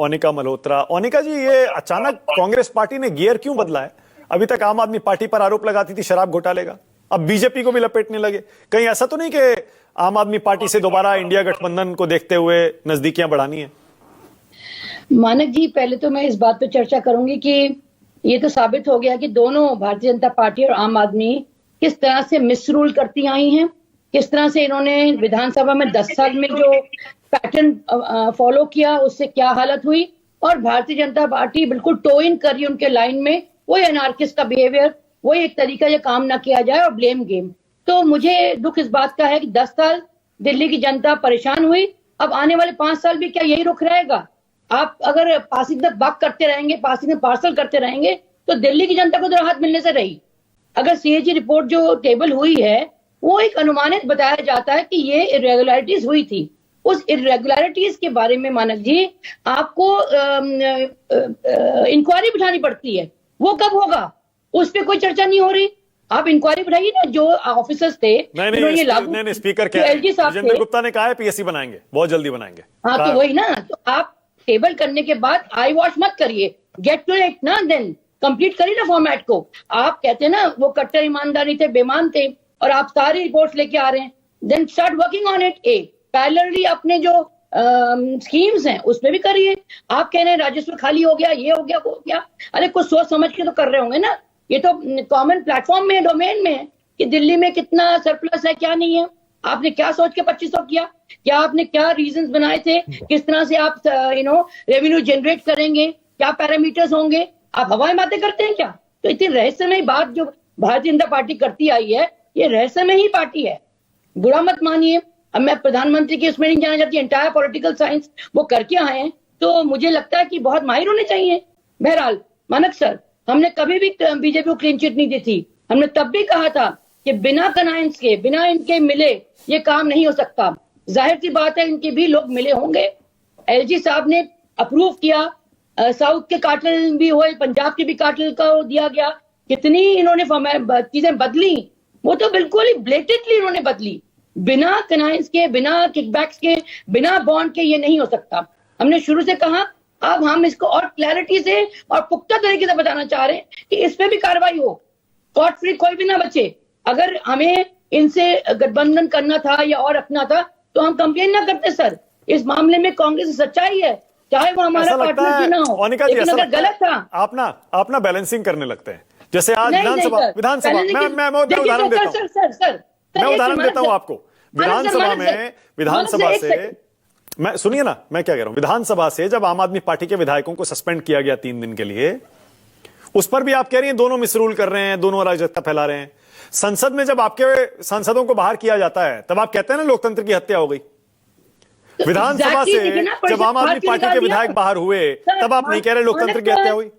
ओनिका मल्होत्रा। ओनिका जी, ये अचानक कांग्रेस पार्टी ने गियर क्यों बदला है? अभी तक आम आदमी पार्टी पर आरोप लगाती थी शराब घोटाले का, अब बीजेपी को भी लपेटने लगे। कहीं ऐसा तो नहीं कि आम आदमी पार्टी से दोबारा इंडिया गठबंधन को देखते हुए नजदीकियां बढ़ानी है? मानक जी, पहले तो मैं इस बात पर चर्चा करूंगी कि ये तो साबित हो गया कि दोनों भारतीय जनता पार्टी और आम आदमी किस तरह से मिसरूल करती आई हैं, किस तरह से इन्होंने विधानसभा में 10 साल में जो पैटर्न फॉलो किया उससे क्या हालत हुई, और भारतीय जनता पार्टी बिल्कुल टो इन कर रही है उनके लाइन में, वही अनार्किस्ट का बिहेवियर, वही एक तरीका ये काम ना किया जाए और ब्लेम गेम। तो मुझे दुख इस बात का है कि 10 साल दिल्ली की जनता परेशान हुई, अब आने वाले 5 साल भी क्या यही रुख रहेगा? आप अगर पासिंग द बक करते रहेंगे, पासिंग द पार्सल करते रहेंगे, तो दिल्ली की जनता को तो राहत मिलने से रही। अगर सीएजी रिपोर्ट जो टेबल हुई है वो एक अनुमानित बताया जाता है कि ये इरेगुलरिटीज हुई थी। उस इरेगुलरिटीज के बारे में मानक जी आपको इंक्वायरी बिठानी पड़ती है। वो कब होगा उस पर कोई चर्चा नहीं हो रही। आप इंक्वायरी बिठाइए ना, जो ऑफिसर्स थे नहीं, स्पीकर राजेंद्र गुप्ता ने कहा है पीएससी बनाएंगे, बहुत जल्दी बनाएंगे। हाँ, तो वही ना, तो आप टेबल करने के बाद आई वॉश मत करिए, गेट टू इट ना, देन कंप्लीट करिए ना फॉर्मेट को। आप कहते हैं ना वो कट्टर ईमानदारी थे, बेमान थे, और आप सारी रिपोर्ट्स लेके आ रहे हैं, then start working on it. Parallelly अपने जो स्कीम्स हैं उसमें भी करिए। आप कह रहे हैं राजस्व खाली हो गया, ये हो गया, वो हो गया, अरे कुछ सोच समझ के तो कर रहे होंगे ना। ये तो कॉमन प्लेटफॉर्म में, डोमेन में है कि दिल्ली में कितना सरप्लस है, क्या नहीं है। आपने क्या सोच के 2500 किया? क्या आपने क्या रीजंस बनाए थे? किस तरह से आप रेवेन्यू जनरेट करेंगे? क्या पैरामीटर्स होंगे? आप हवाई बातें करते हैं क्या? तो इतनी रहस्यमय बात जो भारतीय जनता पार्टी करती आई है, ये रहस्यमय ही पार्टी है, बुरा मत मानिए। अब मैं प्रधानमंत्री की उसमें नहीं जाना चाहती, एंटायर पॉलिटिकल साइंस वो करके आए हैं, तो मुझे लगता है कि बहुत माहिर होने चाहिए। बहरहाल मानक सर, हमने कभी भी बीजेपी को क्लीन चिट नहीं दी थी। हमने तब भी कहा था कि बिना कनाइंस के, बिना इनके मिले ये काम नहीं हो सकता। जाहिर सी बात है इनके भी लोग मिले होंगे। एलजी साहब ने अप्रूव किया, साउथ के कार्टेल भी हुए, पंजाब के भी कार्टेल का दिया गया। कितनी इन्होंने चीजें बदली, वो तो बिल्कुल ही ब्लेटेंटली इन्होंने बदली। बिना कनाइंस के, बिना किकबैक्स के, बिना बॉन्ड के ये नहीं हो सकता। हमने शुरू से कहा, अब हम इसको और क्लैरिटी से और पुख्ता तरीके से बताना चाह रहे हैं कि इस पे भी कार्रवाई हो, कॉट फ्री कोई भी ना बचे। अगर हमें इनसे गठबंधन करना था या और रखना था तो हम कंप्लेन ना करते सर। इस मामले में कांग्रेस की सच्चाई है, चाहे वो हमारा पार्टनर भी ना हो, लेकिन अगर गलत था। आप ना बैलेंसिंग करने लगते हैं। जैसे आज विधानसभा मैं उदाहरण देता हूं, मैं उदाहरण देता हूं आपको। विधानसभा से मैं, सुनिए ना मैं क्या कह रहा हूं। विधानसभा से जब आम आदमी पार्टी के विधायकों को सस्पेंड किया गया 3 दिन के लिए, उस पर भी आप कह रही हैं दोनों मिसरूल कर रहे हैं, दोनों अराजकता फैला रहे हैं। संसद में जब आपके सांसदों को बाहर किया जाता है तब आप कहते हैं ना लोकतंत्र की हत्या हो गई। विधानसभा से जब आम आदमी पार्टी के विधायक बाहर हुए तब आप नहीं कह रहे लोकतंत्र की हत्या हुई?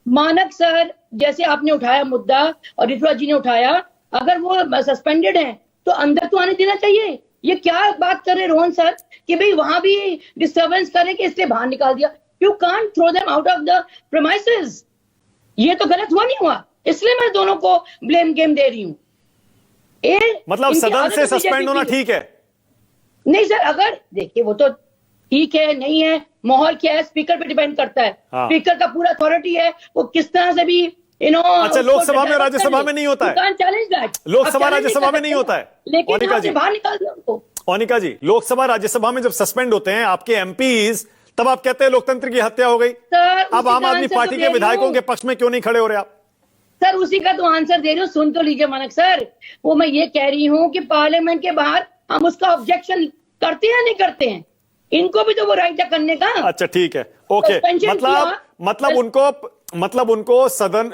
मानक सर, जैसे आपने उठाया मुद्दा और ऋतुराज जी ने उठाया, अगर वो सस्पेंडेड हैं तो अंदर तो आने देना चाहिए। ये क्या बात कर रहे रोहन सर कि भाई वहां भी डिस्टर्बेंस करे कि इसलिए बाहर निकाल दिया। You can't throw them out of the premises. ये तो गलत हुआ नहीं हुआ, इसलिए मैं दोनों को ब्लेम गेम दे रही हूं। मतलब सदन से सस्पेंड होना ठीक है? नहीं सर, अगर देखिए वो तो ठीक है नहीं है, माहौल क्या है स्पीकर पे डिपेंड करता है। स्पीकर का पूरा अथॉरिटी है, वो किस तरह से भी अच्छा, लोकसभा में राज्यसभा में नहीं होता है, लोकसभा राज्यसभा में नहीं होता है। लेकिन बाहर निकाल दिया उनको। ओनिका जी, लोकसभा राज्यसभा में जब सस्पेंड होते हैं आपके एमपीज, तब आप कहते हैं लोकतंत्र की हत्या हो गई। अब आम आदमी पार्टी के विधायकों के पक्ष में क्यों नहीं खड़े हो रहे आप? सर उसी का तो आंसर दे रही हूँ, सुन तो लीजिए मानक सर। वो मैं ये कह रही हूँ कि पार्लियामेंट के बाहर हम उसका ऑब्जेक्शन करते हैं नहीं करते हैं, इनको भी तो वो राइट है करने का। अच्छा ठीक है, ओके। मतलब उनको सदन,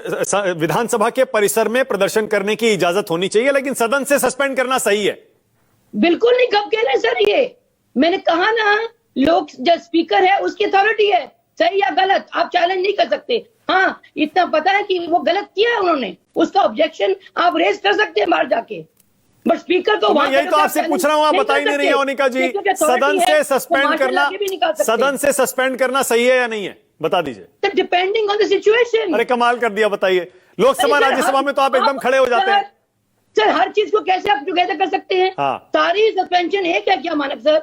विधानसभा के परिसर में प्रदर्शन करने की इजाजत होनी चाहिए, लेकिन सदन से सस्पेंड करना सही है? बिल्कुल नहीं। कब कह रहे हैं सर? ये मैंने कहा ना, लोग जो स्पीकर है उसकी अथॉरिटी है, सही या गलत आप चैलेंज नहीं कर सकते। हाँ, इतना पता है कि वो गलत किया है उन्होंने, उसका ऑब्जेक्शन आप रेज कर सकते हैं बाहर जाके, बट स्पीकर को मैं यही तो आपसे पूछ रहा हूं, आप बता ही नहीं रही है ओनिका जी। सदन से सस्पेंड करना, सदन से सस्पेंड करना सही है या नहीं है, बता दीजिए। Depending on the situation. अरे कमाल कर दिया, बताइए। लोकसभा राज्यसभा में तो आप एकदम खड़े हो जाते हैं सर। हर चीज को कैसे आप टुगेदर कर सकते हैं? सारी सस्पेंशन एक है क्या मानक सर?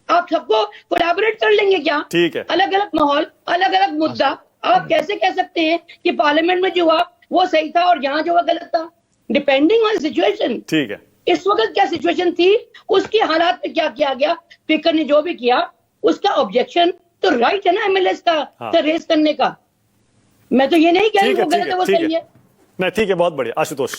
आप सबको कोलैबोरेट कर लेंगे क्या? ठीक है। अलग अलग माहौल, अलग अलग मुद्दा, आप कैसे कह सकते हैं कि पार्लियामेंट में जो हुआ वो सही था और यहाँ जो हुआ गलत था? Depending on situation. ठीक है। इस वक्त क्या सिचुएशन थी, उसके हालात में क्या किया गया, स्पीकर ने जो भी किया उसका ऑब्जेक्शन तो राइट है ना एमएलए का रेज करने का। मैं तो ये नहीं कह रही वो गलत है वो सही है। नहीं ठीक है, बहुत बढ़िया आशुतोष।